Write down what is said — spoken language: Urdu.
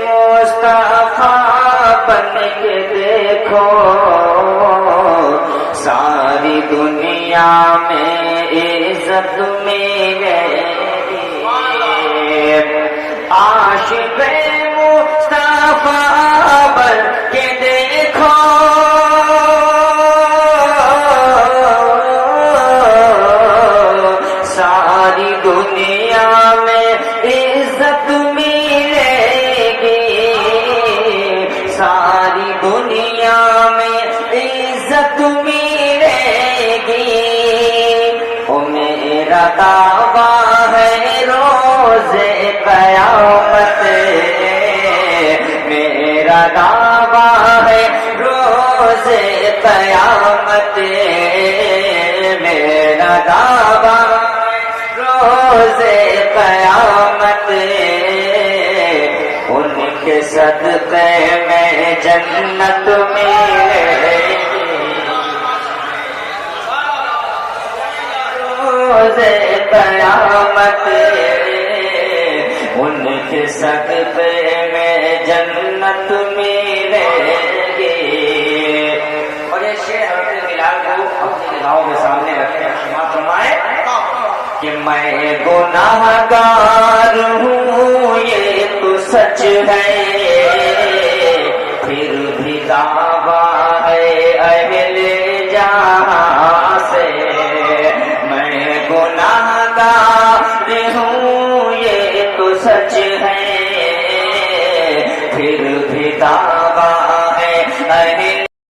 مصطفیٰ بن کے دیکھو ساری دنیا میں عزت ملے عاشق مصطفیٰ بن کے دیکھو ساری دنیا میں عزت ملے گی ساری دنیا میں عزت ملے گی او میرا دعویٰ ہے روز قیامت میرا دعویٰ ہے روز قیامت میرا دعویٰ روز قیامت ان کے صدقے میں جنت ملے روز قیامت ان کے صدقے میں جنت ملے گی اور یہ شعر حضرت بلال کو اپنی نگاہوں کے سامنے رکھے سماعت فرمائے کہ میں گناہگار ہوں یہ تو سچ ہے